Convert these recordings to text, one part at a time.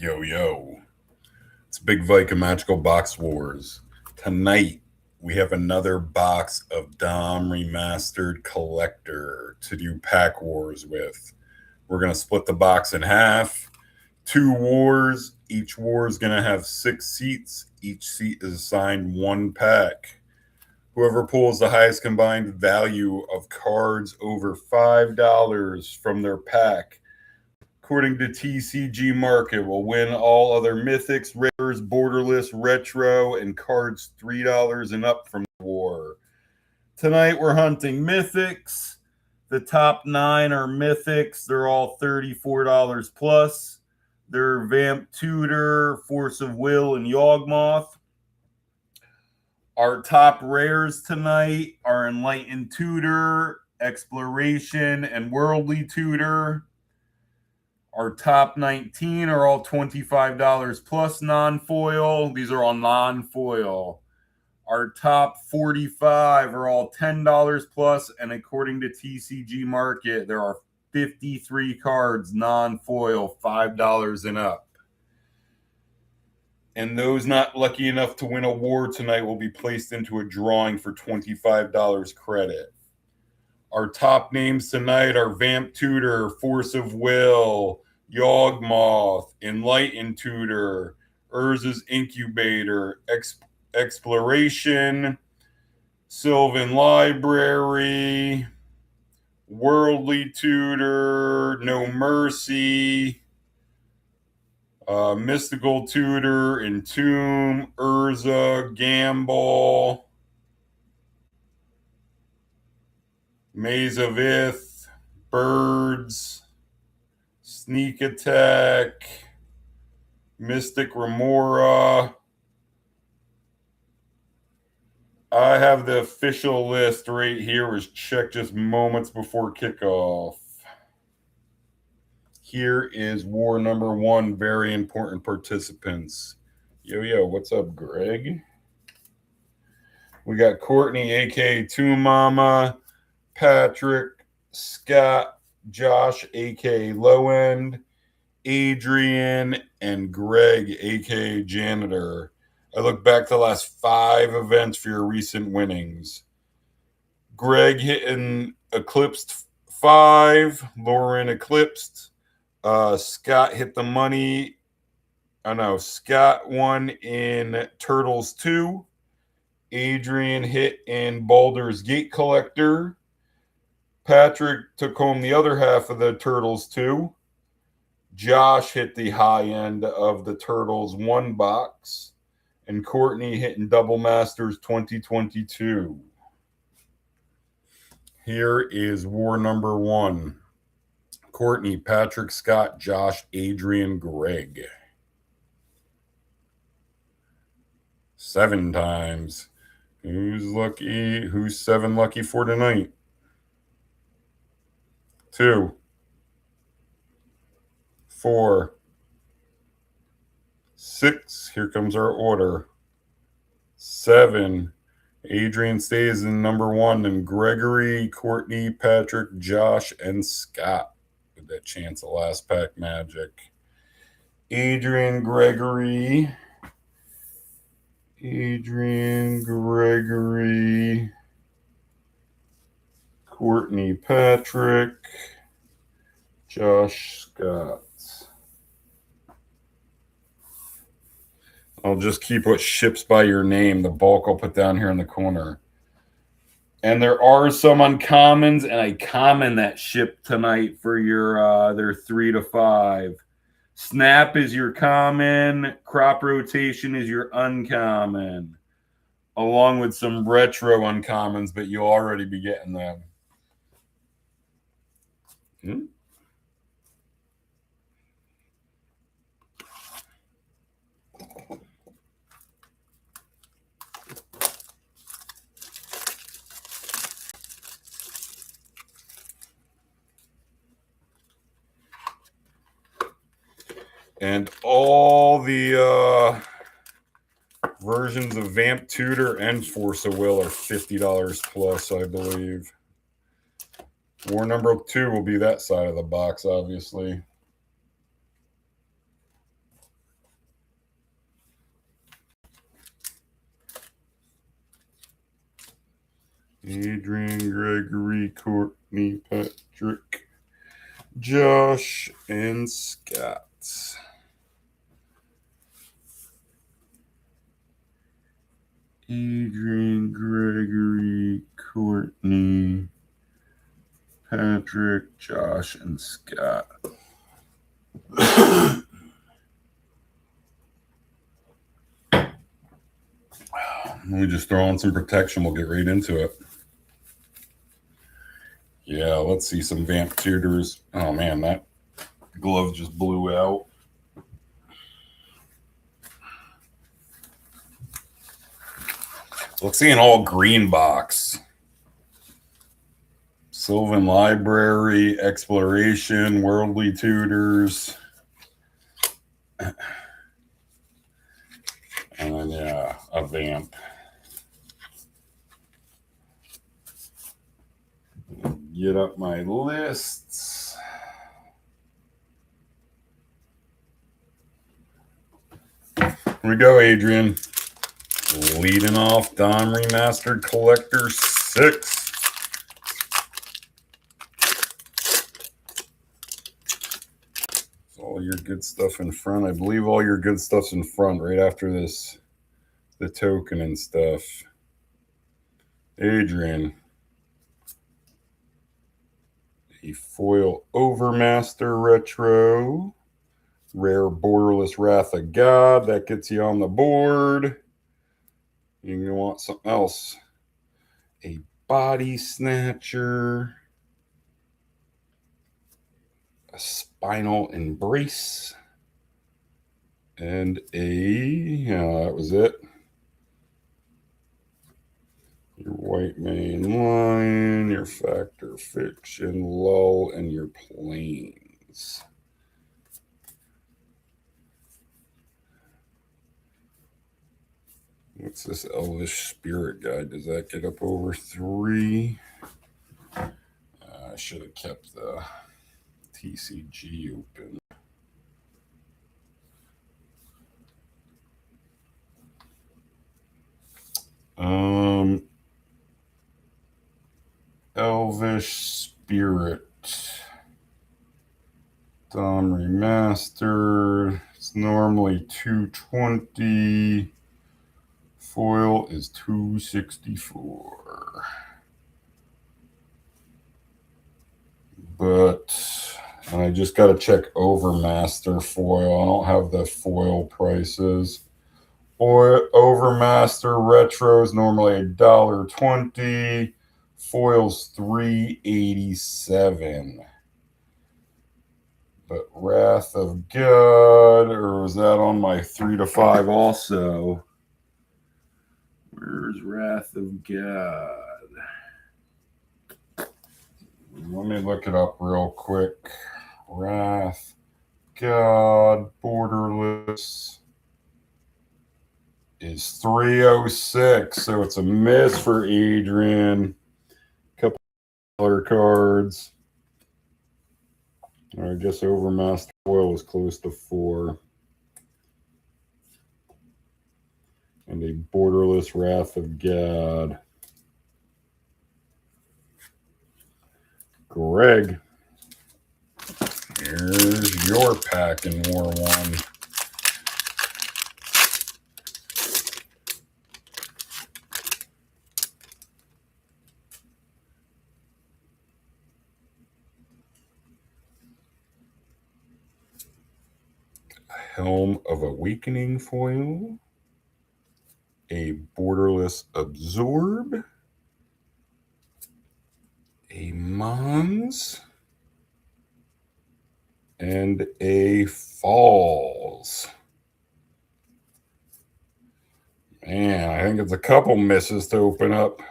Yo, yo. It's Big Vike of Magical Box Wars. Tonight, we have another box of Dom Remastered Collector to do pack wars with. We're going to split the box in half. 2 wars. Each war is going to have 6 seats. Each seat is assigned 1 pack. Whoever pulls the highest combined value of cards over $5 from their pack, according to TCG Market, will win all other mythics, rares, borderless, retro, and cards $3 and up from the war. Tonight we're hunting mythics. The top 9 are mythics. They're all $34 plus. They're Vamp Tutor, Force of Will, and Yawgmoth. Our top rares tonight are Enlightened Tutor, Exploration, and Worldly Tutor. Our top 19 are all $25 plus non-foil. These are all non-foil. Our top 45 are all $10 plus, and according to TCG Market, there are 53 cards non-foil, $5 and up. And those not lucky enough to win a war tonight will be placed into a drawing for $25 credit. Our top names tonight are Vamp Tutor, Force of Will, Yawgmoth, Enlightened Tutor, Urza's Incubator, Exploration, Sylvan Library, Worldly Tutor, No Mercy, Mystical Tutor, Entomb, Urza, Gamble, Maze of Ith, Birds, Sneak Attack, Mystic Remora. I have the official list right here. Was checked just moments before kickoff. Here is war number 1. Very important participants. Yo, what's up, Greg? We got Courtney, a.k.a. Toon Mama, Patrick, Scott, Josh, a.k.a. Low End, Adrian, and Greg, a.k.a. Janitor. I look back to the last 5 events for your recent winnings. Greg hitting Eclipsed 5, Lauren Eclipsed. Scott hit the money. Scott won in Turtles 2. Adrian hit in Baldur's Gate Collector. Patrick took home the other half of the Turtles 2. Josh hit the high end of the Turtles 1 box. And Courtney hitting Double Masters 2022. Here is war number 1. Courtney, Patrick, Scott, Josh, Adrian, Greg. 7 times. Who's lucky? Who's 7 lucky for tonight? 2, 4, 6. Here comes our order. 7. Adrian stays in number 1. And Gregory, Courtney, Patrick, Josh, and Scott. With that chance of last pack magic. Adrian, Gregory, Courtney, Patrick, Josh, Scott. I'll just keep what ships by your name. The bulk I'll put down here in the corner. And there are some uncommons, and I common that ship tonight for your their 3 to 5. Snap is your common. Crop Rotation is your uncommon. Along with some retro uncommons, but you'll already be getting them. And all the versions of Vamp Tutor and Force of Will are $50 plus, I believe. War number 2 will be that side of the box, obviously. Adrian, Gregory, Courtney, Patrick, Josh, and Scott. Adrian, Gregory, Courtney, Patrick, Josh, and Scott. Let me just throw on some protection. We'll get right into it. Yeah, let's see some Vamp Tutors. Oh man, that glove just blew out. Let's see an all green box. Sylvan Library, Exploration, Worldly Tutors. And then, yeah, a Vamp. Get up my lists. Here we go, Adrian. Leading off, Dawn Remastered Collector 6. All your good stuff in front. I believe all your good stuff's in front right after this, the token and stuff. Adrian. A foil Overmaster Retro. Rare Borderless Wrath of God. That gets you on the board. You're going to want something else. A Body Snatcher. A Spinal Embrace. And a, that was it. Your White Main Line, your Factor Fiction, Lull, and your Plains. What's this Elvish Spirit Guide? Does that get up over 3? I should have kept the TCG open. Elvish Spirit. Dawn Remastered. It's normally $220. Foil is $264. But I just got to check Overmaster foil. I don't have the foil prices. Or Overmaster Retro is normally $1.20. Foil's $3.87. But Wrath of God, or was that on my 3 to 5 also? Where's Wrath of God? Let me look it up real quick. Wrath, God, Borderless is 306. So it's a miss for Adrian. Couple color cards. I guess Overmaster Foil is close to 4. And a Borderless Wrath of God. Greg, here's your pack in War 1. Helm of Awakening foil. A Borderless Absorb. A Mons. And a Falls. Man, I think it's a couple misses to open up.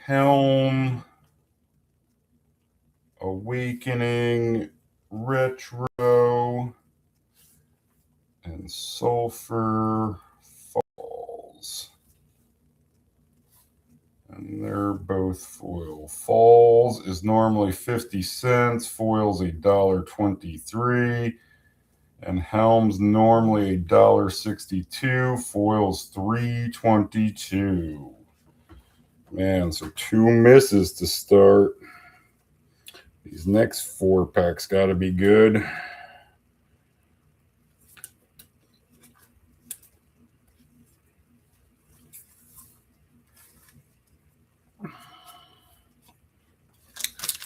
Helm, Awakening, Retro, and Sulfur Falls. And And they're both foil. Falls is normally 50 cents. Foil's $1.23. And Helm's normally $1.62. Foil's $3.22. Man, so 2 misses to start. These next 4 packs got to be good.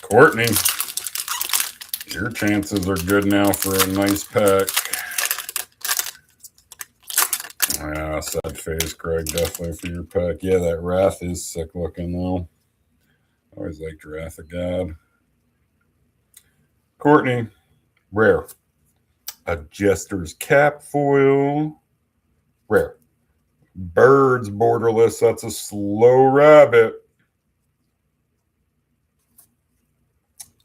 Courtney, your chances are good now for a nice pack. Yeah, sad face, Greg, definitely for your pack. Yeah, that Wrath is sick looking, though. Always liked Wrath of God. Courtney, rare. A Jester's Cap foil. Rare. Birds Borderless. That's a slow rabbit.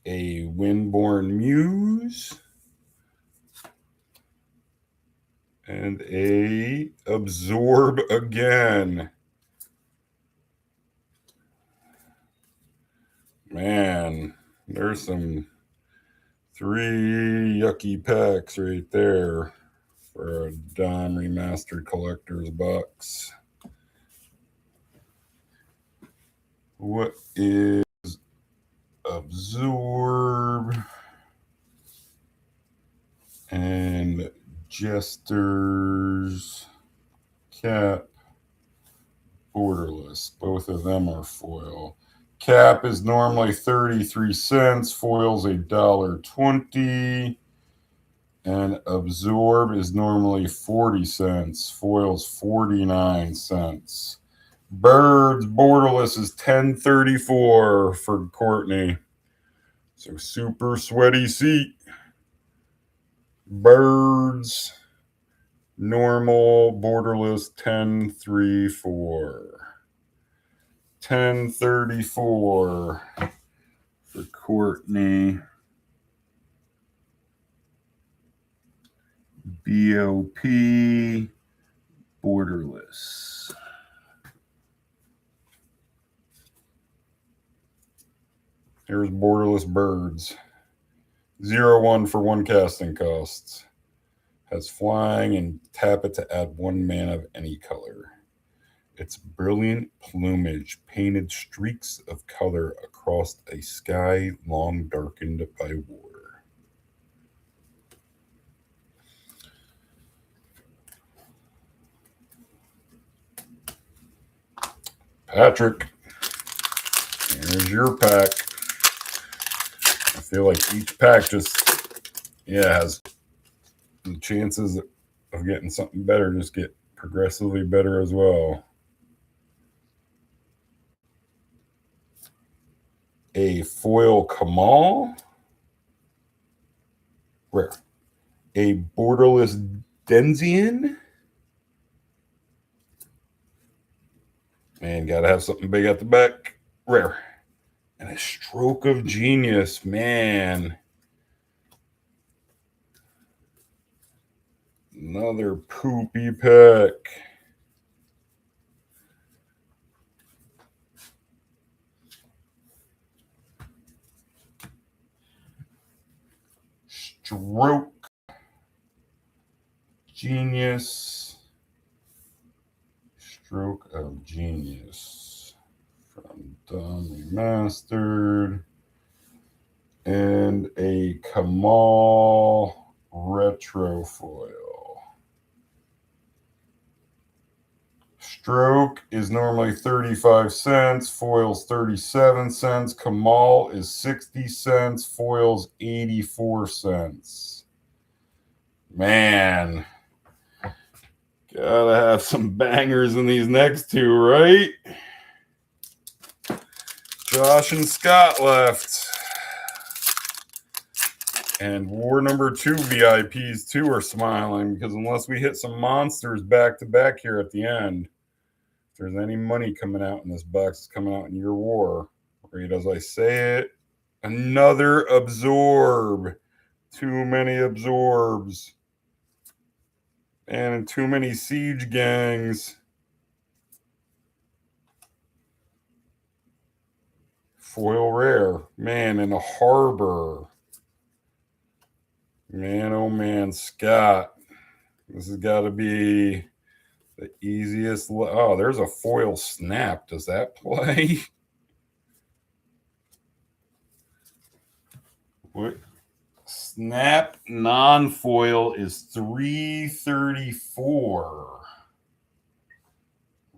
A Windborn Muse. And a Absorb again. Man, there's some 3 yucky packs right there for a Dom Remastered Collector's Box. What is Absorb and Jester's Cap Borderless? Both of them are foil. Cap is normally 33 cents. Foil's $1.20. And Absorb is normally 40 cents. Foil's 49 cents. Birds Borderless is $10.34 for Courtney. So super sweaty seat. Birds normal Borderless $10.34. $10.34 for Courtney. BoP Borderless. Here's Borderless Birds. 0-1 for 1 casting costs. Has flying and tap it to add 1 mana of any color. Its brilliant plumage painted streaks of color across a sky long darkened by war. Patrick, here's your pack. I feel like each pack just, has the chances of getting something better just get progressively better as well. A foil Kamal. Rare. A Borderless Denzian. Man, gotta have something big at the back. Rare. And a Stroke of Genius. Man. Another poopy pack. Stroke Genius. Stroke of Genius from Dom Remastered. And a Kamal Retro Foil. Stroke is normally 35 cents. Foil's 37 cents. Kamal is 60 cents. Foil's 84 cents. Man. Gotta have some bangers in these next 2, right? Josh and Scott left. And War number 2 VIPs too are smiling because unless we hit some monsters back to back here at the end, if there's any money coming out in this box, it's coming out in your war. Read as I say it. Another Absorb. Too many Absorbs. And too many Siege Gangs. Foil rare. Man, and a harbor. Man, oh man, Scott. This has got to be the easiest. Oh, there's a foil snap. Does that play? What? Snap non-foil is 334.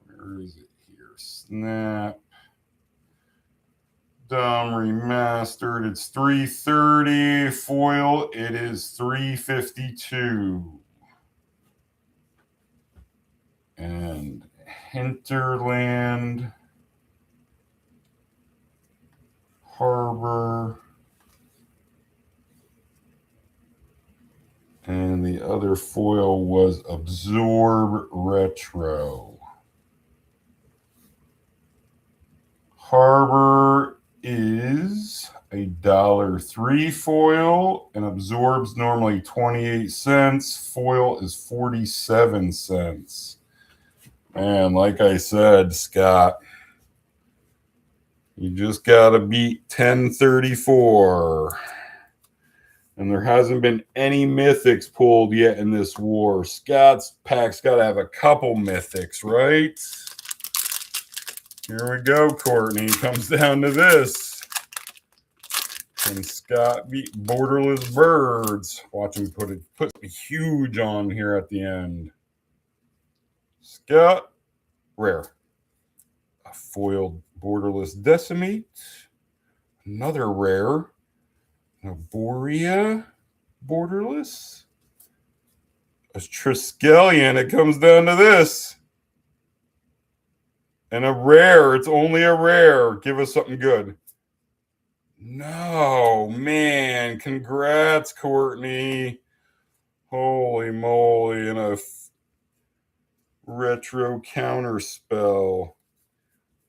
Where is it here? Snap. Dumb remastered. It's 330. Foil, it is 352. And Hinterland. Harbor. And the other foil was Absorb Retro. Harbor is $1.03 foil and absorbs normally 28 cents. Foil is 47 cents. Man, like I said, Scott, you just got to beat 1034. And there hasn't been any mythics pulled yet in this war. Scott's pack's got to have a couple mythics, right? Here we go, Courtney. Comes down to this. Can Scott beat Borderless Birds? Watch him put a huge on here at the end. Scott, rare. A foiled Borderless Decimate. Another rare. Borea Borderless. A Triskelion. It comes down to this. And a rare. It's only a rare. Give us something good. No, man. Congrats, Courtney. Holy moly. And a retro counter spell.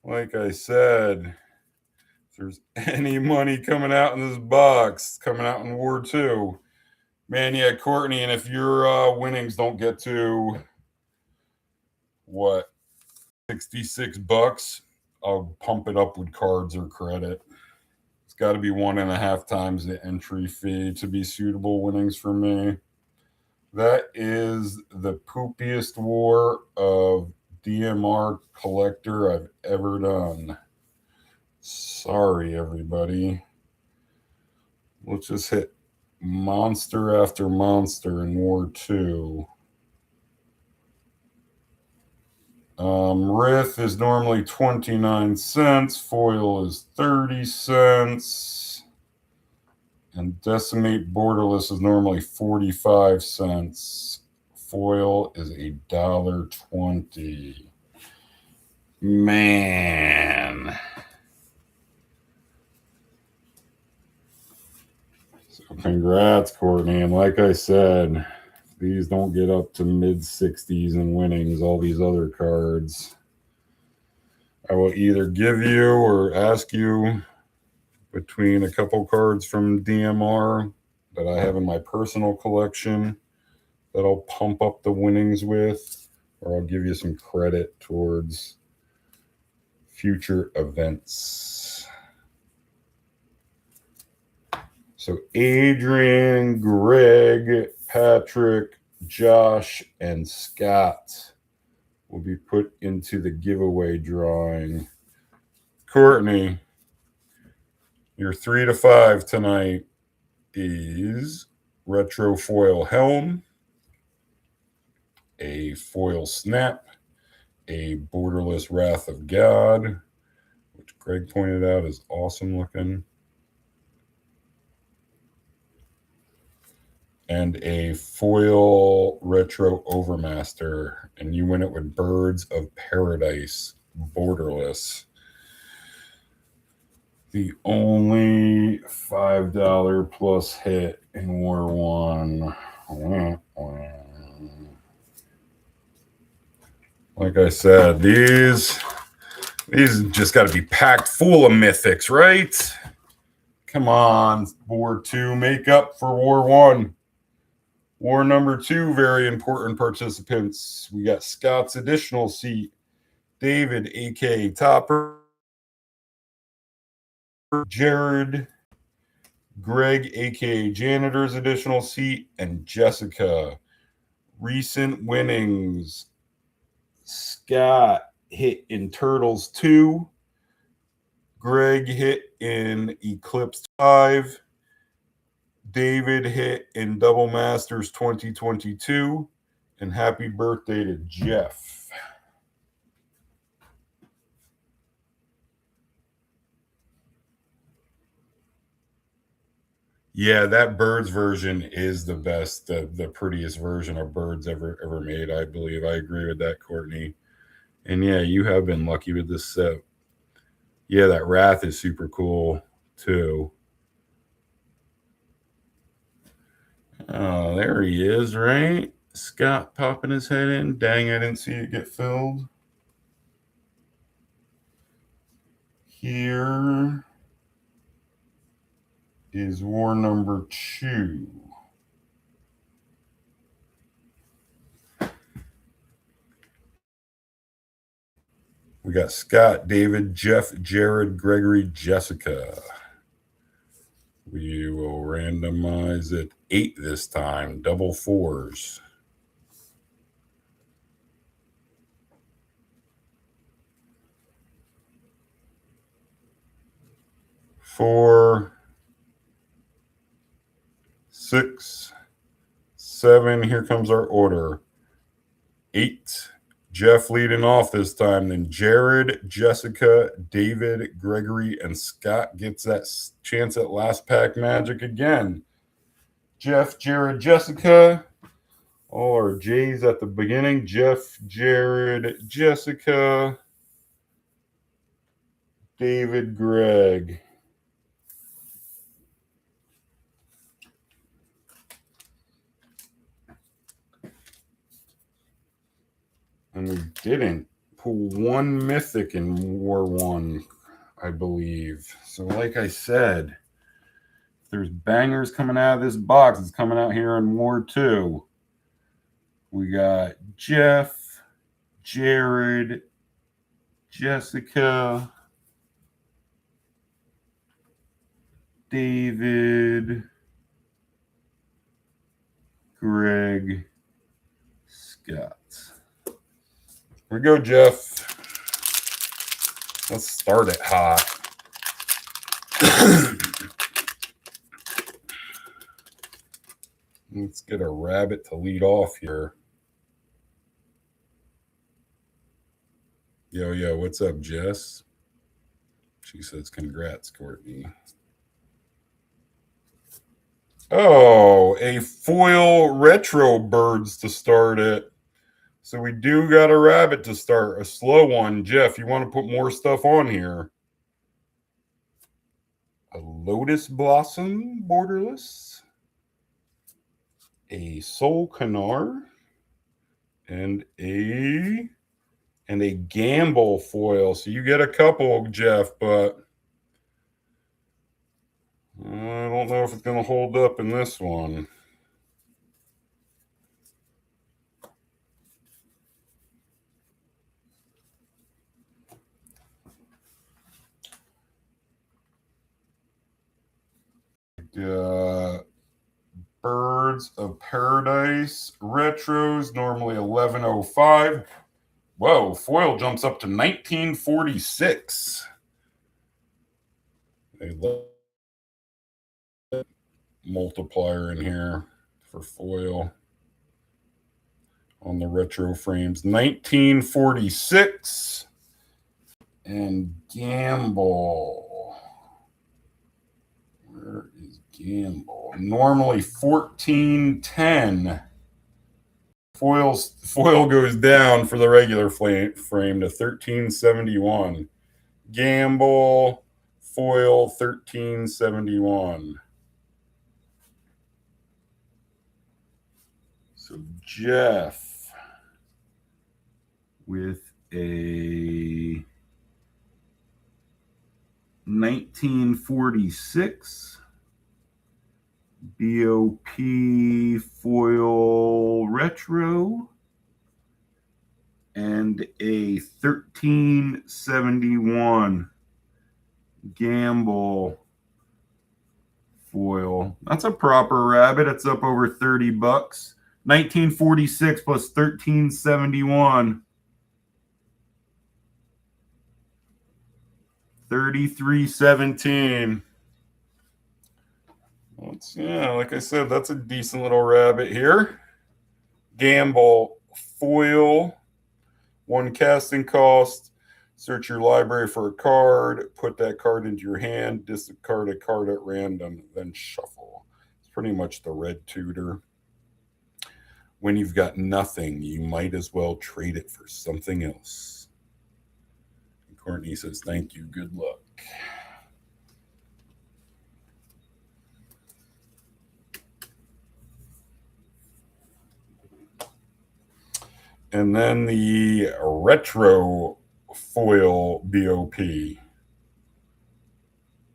Like I said, if there's any money coming out in this box, coming out in War 2. Man, yeah, Courtney, and if your winnings don't get to, what, $66, I'll pump it up with cards or credit. It's got to be 1.5 times the entry fee to be suitable winnings for me. That is the poopiest war of DMR collector I've ever done. Sorry, everybody. Let's just hit monster after monster in War 2. Rith is normally 29 cents. Foil is 30 cents. And Decimate Borderless is normally 45 cents. Foil is $1.20. Man. So congrats, Courtney. And like I said, these don't get up to mid-60s in winnings, all these other cards, I will either give you or ask you between a couple cards from DMR that I have in my personal collection that I'll pump up the winnings with, or I'll give you some credit towards future events. So Adrian, Greg, Patrick, Josh, and Scott will be put into the giveaway drawing. Courtney, your 3 to 5 tonight is Retro Foil Helm, a Foil Snap, a Borderless Wrath of God, which Greg pointed out is awesome looking, and a Foil Retro Overmaster, and you win it with Birds of Paradise Borderless. The only $5 plus hit in War 1. Like I said, these just got to be packed full of mythics, right? Come on, War 2, make up for War 1. War number 2, very important participants. We got Scott's additional seat, David, a.k.a. Topper. Jared, Greg, aka Janitor's additional seat, and Jessica. Recent winnings. Scott hit in Turtles 2. Greg hit in Eclipse 5. David hit in Double Masters 2022. And happy birthday to Jeff. Yeah, that Birds version is the best, the prettiest version of Birds ever made, I believe. I agree with that, Courtney. And yeah, you have been lucky with this set. Yeah, that Wrath is super cool, too. Oh, there he is, right? Scott popping his head in. Dang, I didn't see it get filled. Here is war number 2. We got Scott, David, Jeff, Jared, Gregory, Jessica. We will randomize it 8 this time, double 4s. 4, 6, 7. Here comes our order. 8. Jeff leading off this time. Then Jared, Jessica, David, Gregory, and Scott gets that chance at last pack magic again. Jeff, Jared, Jessica. All our J's at the beginning. Jeff, Jared, Jessica, David, Greg. And we didn't pull one mythic in War 1, I believe. So like I said, if there's bangers coming out of this box, it's coming out here in War 2. We got Jeff, Jared, Jessica, David, Greg, Scott. Here we go, Jeff. Let's start it hot. Let's get a rabbit to lead off here. Yo, what's up, Jess? She says, congrats, Courtney. Oh, a foil retro birds to start it. So we do got a rabbit to start, a slow one. Jeff, you want to put more stuff on here? A Lotus Blossom Borderless, a Soul Canar, and a Gamble foil. So you get a couple, Jeff, but I don't know if it's going to hold up in this one. Birds of Paradise retros, normally 1105. Whoa, foil jumps up to 1946. They love multiplier in here for foil on the retro frames. 1946 and Gamble. Where is Gamble? Normally 1410. Foil goes down for the regular frame to 1371. Gamble foil 1371. So Jeff with a 1946 BoP foil retro and a 1371 Gamble foil. That's a proper rabbit. It's up over 30 bucks. 1946 plus 1371. 3317. Yeah, like I said, that's a decent little rabbit here. Gamble foil. 1 casting cost. Search your library for a card. Put that card into your hand. Discard a card at random. Then shuffle. It's pretty much the red Tutor. When you've got nothing, you might as well trade it for something else. And Courtney says, thank you. Good luck. And then the retro foil BoP.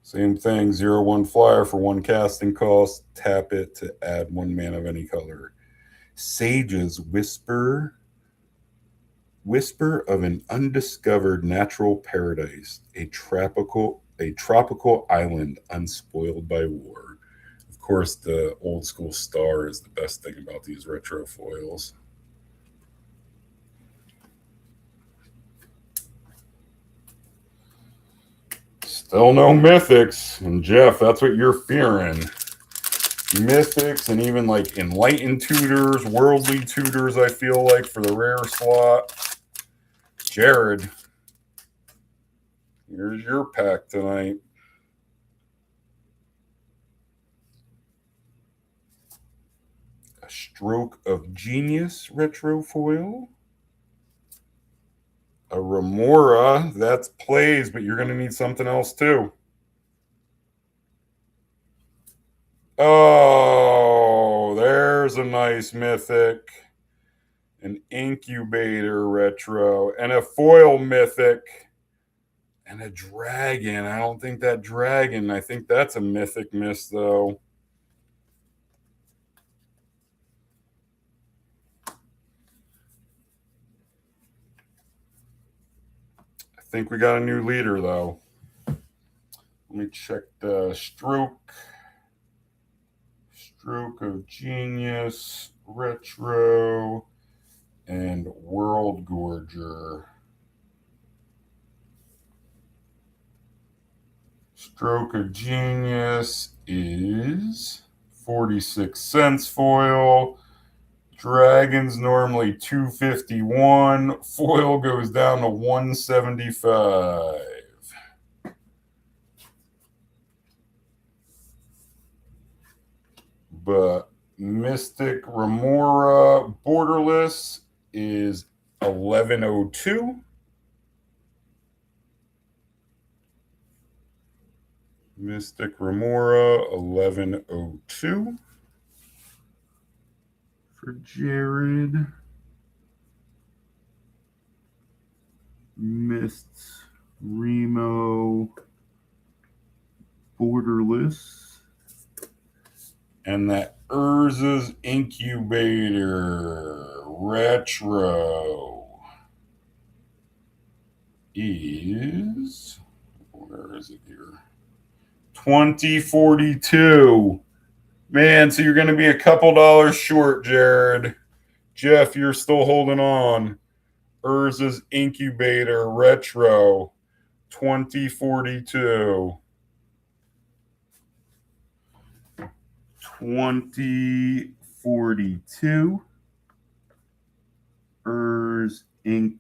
Same thing, 0/1 flyer for 1 casting cost. Tap it to add 1 mana of any color. Sage's Whisper. Whisper of an undiscovered natural paradise, a tropical island unspoiled by war. Of course, the old school star is the best thing about these retro foils. Still no mythics. And Jeff, that's what you're fearing. Mythics and even like Enlightened tutors, worldly tutors, I feel like, for the rare slot. Jared, here's your pack tonight. A Stroke of Genius retro foil. A Remora, that's plays, but you're going to need something else too. Oh, there's a nice mythic. An Incubator retro. And a foil mythic. And a dragon. I don't think that dragon. I think that's a mythic miss, though. I think we got a new leader, though. Let me check the Stroke of Genius, retro, and World Gorger. Stroke of Genius is 46 cents foil. Dragon's normally $251. Foil goes down to $175. But Mystic Remora Borderless is $11.02. Mystic Remora $11.02 for Jared. Mists Remo Borderless. And that Urza's Incubator retro is, where is it here? 2042. Man, so you're going to be a couple dollars short, Jared. Jeff, you're still holding on. Urza's Incubator retro 2042. 2042. Urz Inc.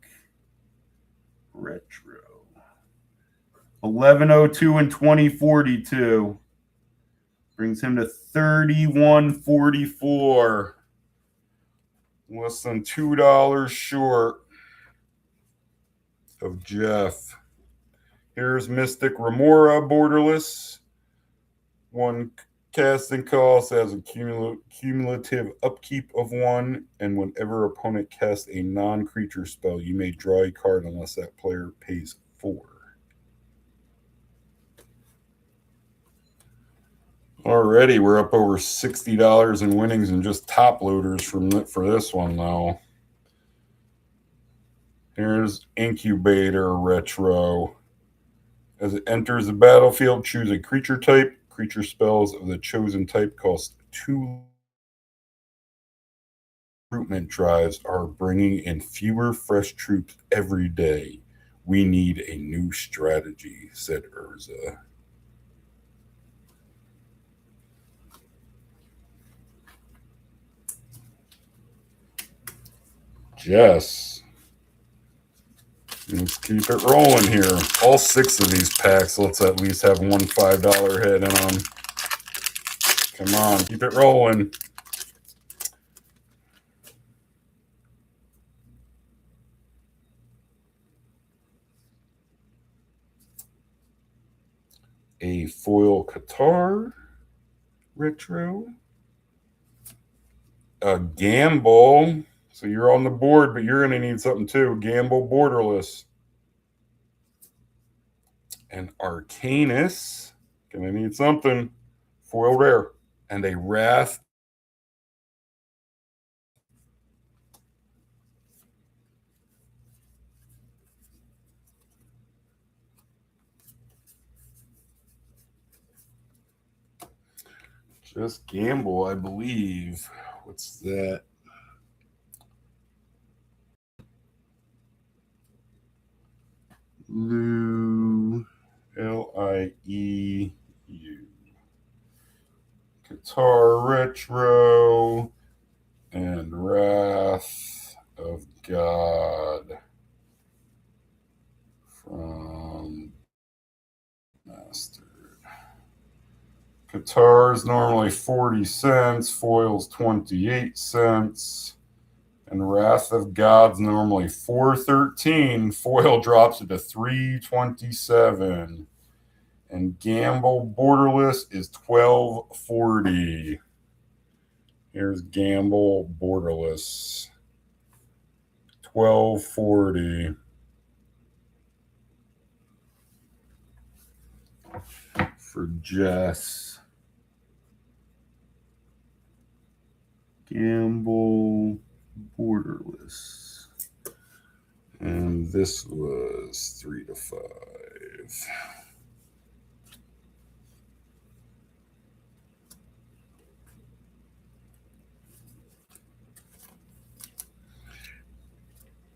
retro. 1102 and 2042 brings him to 3144. Less than $2 short of Jeff. Here's Mystic Remora Borderless. 1 casting cost has a cumulative upkeep of 1, and whenever opponent casts a non-creature spell, you may draw a card unless that player pays 4. Already, we're up over $60 in winnings and just top loaders for this one, though. Here's Incubator retro. As it enters the battlefield, choose a creature type. Creature spells of the chosen type cost 2 recruitment drives are bringing in fewer fresh troops every day. We need a new strategy, said Urza. Jess. Let's keep it rolling here. All 6 of these packs, let's at least have one $5 hit in them. Come on, keep it rolling. A foil Qatar retro. A gamble. So you're on the board, but you're going to need something too. Gamble Borderless. An Arcanus. Going to need something. Foil rare. And a Wrath. Just gamble, I believe. What's that? Liu. Lieu. Qatar Retro. And Wrath of God. From Mastered. Qatar is normally 40 cents. Foil's 28 cents. And Wrath of God's normally $4.13. Foil drops it to $3.27. And Gamble Borderless is $12.40. Here's Gamble Borderless. $12.40. For Jess. Gamble Borderless. And this was 3 to 5.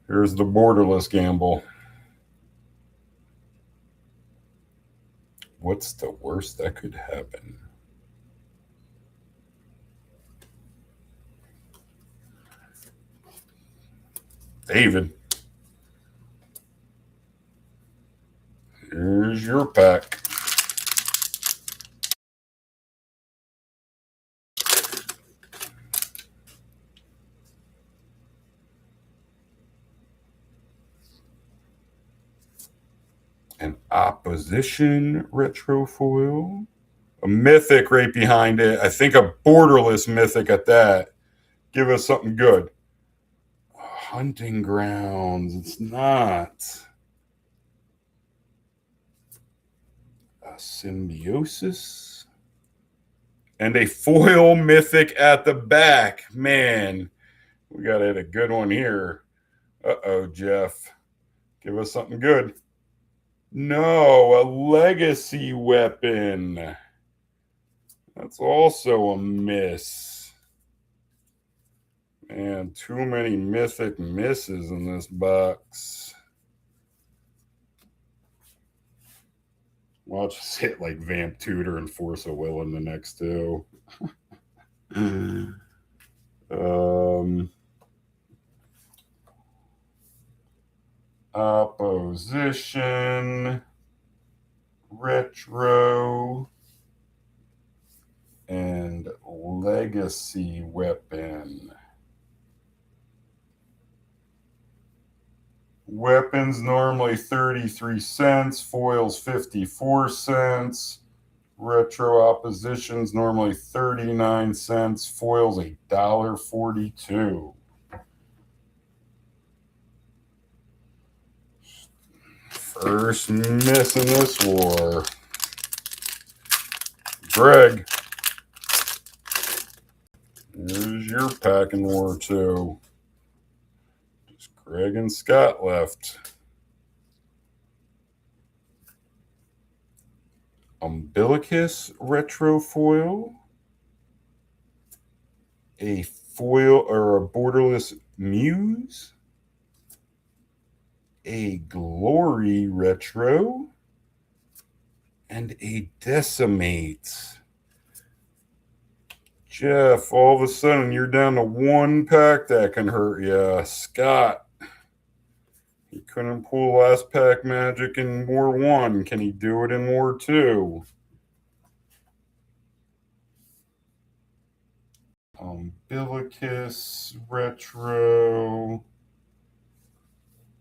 Here's the Borderless gamble. What's the worst that could happen? David. Here's your pack. An Opposition retro foil. A mythic right behind it. I think a borderless mythic at that. Give us something good. Hunting Grounds. It's not. A Symbiosis. And a foil mythic at the back. Man, we got to hit a good one here. Uh-oh, Jeff. Give us something good. No, a legacy weapon. That's also a miss. Man, too many mythic misses in this box. Watch us hit like Vamp Tutor and Force of Will in the next two. Opposition, retro, and legacy weapon. Weapons normally 33 cents, foils 54 cents. Retro oppositions normally 39 cents, foils $1.42. First miss in this war. Greg. Here's your pack in War 2. Just Greg and Scott left. Umbilicus retro foil, a foil or a borderless muse, a glory retro, and a decimate. Jeff, all of a sudden you're down to one pack that can hurt you. Scott, he couldn't pull last pack magic in War 1. Can he do it in War 2? Umbilicus retro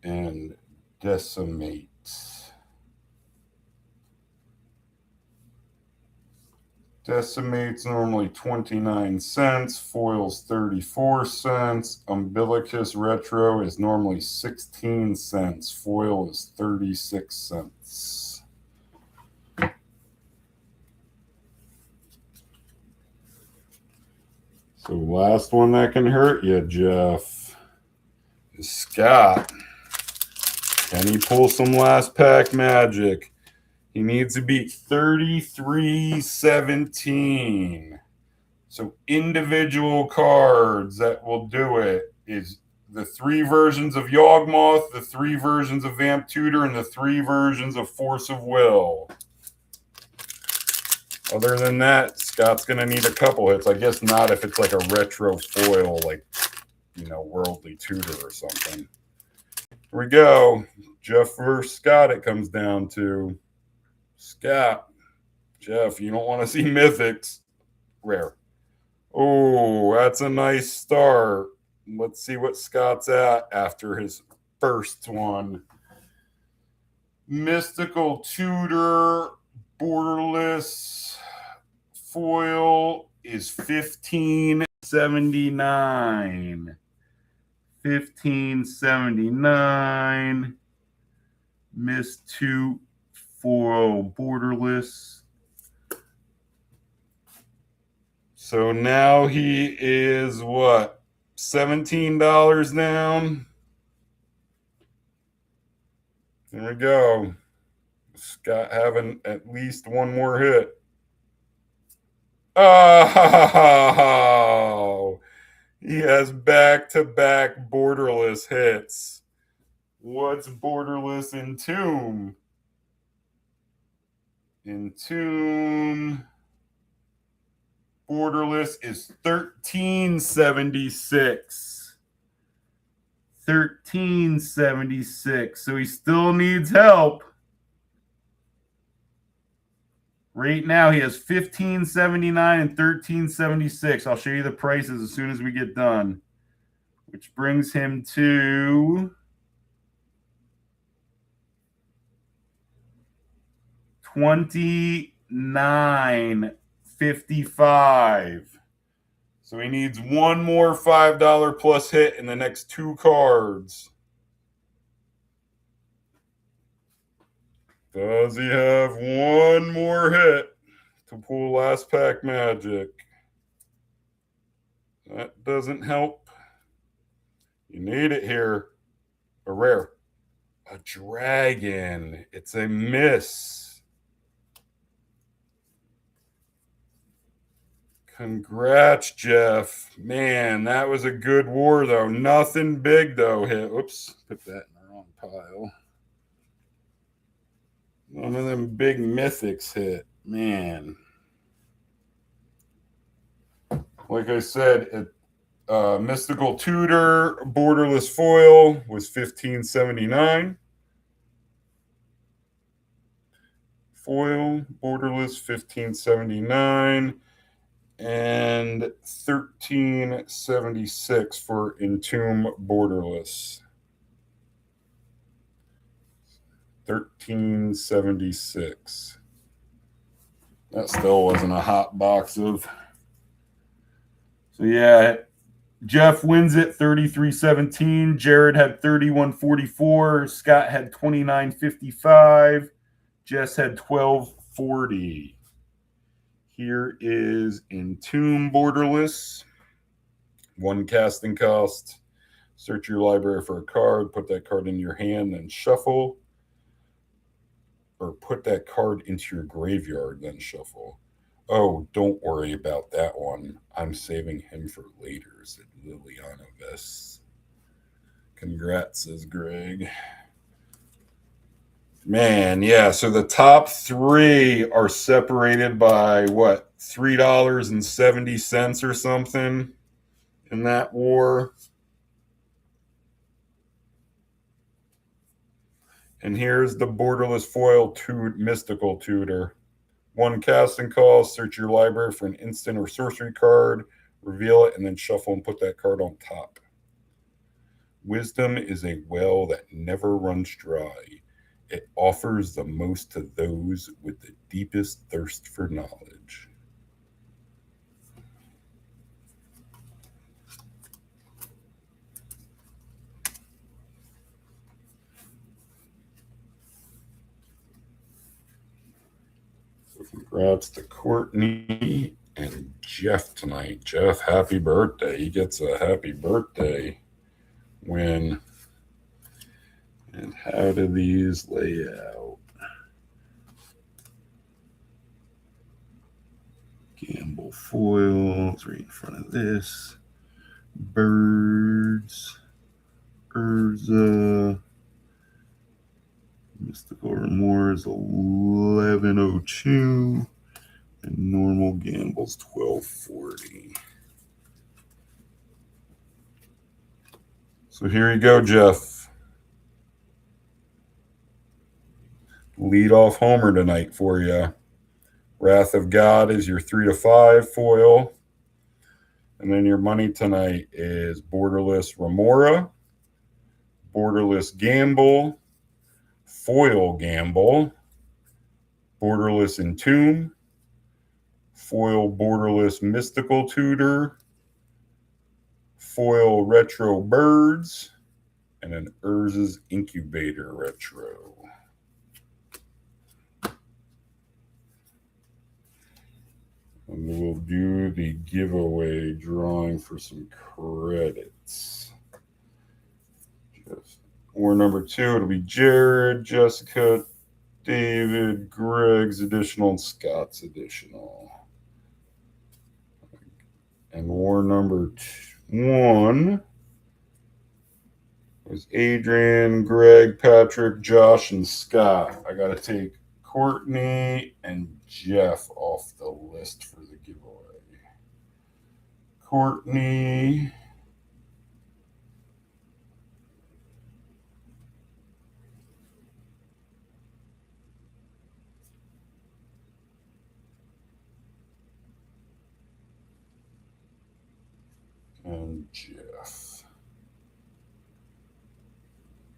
and decimate. Decimate's normally 29 cents. Foil's 34 cents. Umbilicus retro is normally 16 cents. Foil is 36 cents. So last one that can hurt you, Jeff, is Scott. Can he pull some last pack magic? He needs to beat 33-17. So individual cards that will do it is the 3 versions of Yawgmoth, the 3 versions of Vamp Tutor, and the 3 versions of Force of Will. Other than that, Scott's going to need a couple hits. I guess not if it's like a retro foil, like, you know, Worldly Tutor or something. Here we go. Jeff versus Scott, it comes down to. Scott. Jeff, you don't want to see mythics. Rare. Oh, that's a nice start. Let's see what Scott's at after his first one. Mystical Tutor, Borderless foil is $15.79. $15.79. Miss 2 foil Borderless. So now he is what? $17 down. There we go. Scott having at least one more hit. Oh, he has back-to-back Borderless hits. What's Borderless Entomb? Entomb Borderless is $13.76. $13.76. So he still needs help. Right now he has $15.79 and $13.76. I'll show you the prices as soon as we get done. Which brings him to $29.55. So he needs one more $5 plus hit in the next 2 cards. Does he have one more hit to pull last pack magic? That doesn't help. You need it here. A rare. A dragon. It's a miss. Congrats, Jeff. Man, that was a good war, though. Nothing big, though, hit. Oops, put that in the wrong pile. None of them big mythics hit. Man. Like I said, Mystical Tutor Borderless foil was $15.79. Foil Borderless $15.79. And $13.76 for Entomb Borderless. $13.76. That still wasn't a hot box of. So yeah, Jeff wins it 33-17. Jared had 31-44. Scott had 29-55. Jess had 12-40. Here is Entomb Borderless. 1 casting cost. Search your library for a card. Put that card in your hand and shuffle. or put that card into your graveyard, then shuffle. Oh, don't worry about that one. I'm saving him for later, said Liliana Vess. Congrats, says Greg. Man, yeah, so the top three are separated by what, $3.70 or something in that war. And here's the borderless foil mystical tutor. One casting call, search your library for an instant or sorcery card, reveal it, and then shuffle and put that card on top. Wisdom is a well that never runs dry. It offers the most to those with the deepest thirst for knowledge. So congrats to Courtney and Jeff tonight. Jeff, happy birthday. He gets a happy birthday win. And how do these lay out? Gamble foils right in front of this. Birds. Urza. Mystical Remora is 1102. And normal Gamble's 1240. So here you go, Jeff. Lead off homer tonight for you. Wrath of God is your 3 to 5 foil. And then your money tonight is Borderless Remora, Borderless Gamble, Foil Gamble, Borderless Entomb, Foil Borderless Mystical Tutor, Foil Retro Birds, and an Urza's Incubator Retro. And we'll do the giveaway drawing for some credits. War number 2, it'll be Jared, Jessica, David, Greg's additional, and Scott's additional. And war number 1 was Adrian, Greg, Patrick, Josh, and Scott. I got to take Courtney and Jeff off the list for the giveaway. Courtney. And Jeff.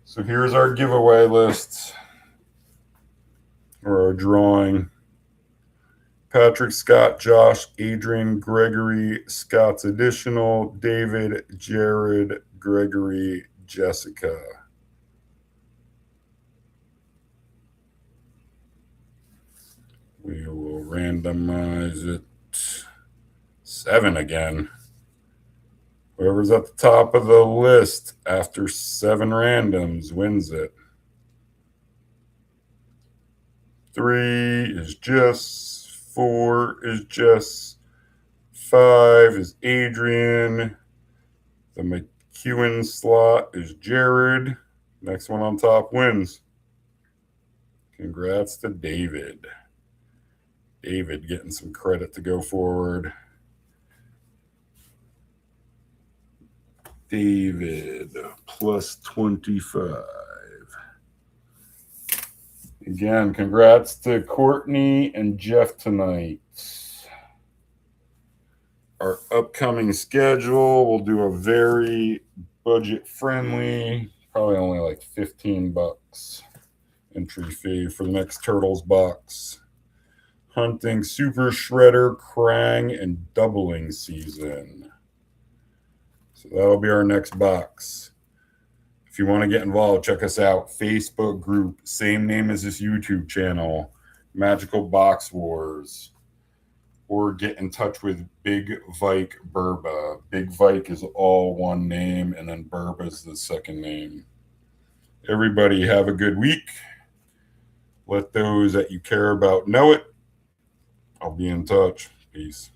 So here's our giveaway list, or our drawing. Patrick, Scott, Josh, Adrian, Gregory, Scott's additional, David, Jared, Gregory, Jessica. We will randomize it. 7 again. Whoever's at the top of the list after 7 randoms wins it. 3 is Jess. 4 is Jess. 5 is Adrian. The McEwen slot is Jared. Next one on top wins. Congrats to David. David getting some credit to go forward. David plus 25. Again, congrats to Courtney and Jeff tonight. Our upcoming schedule, we'll do a very budget-friendly, probably only like $15 entry fee for the next Turtles box. Hunting Super Shredder, Krang, and Doubling Season. So that'll be our next box. If you want to get involved, check us out. Facebook group, same name as this YouTube channel, MagicalBoxWars. Or get in touch with Big Vike Burba. Big Vike is all one name, and then Burba is the second name. Everybody have a good week. Let those that you care about know it. I'll be in touch. Peace.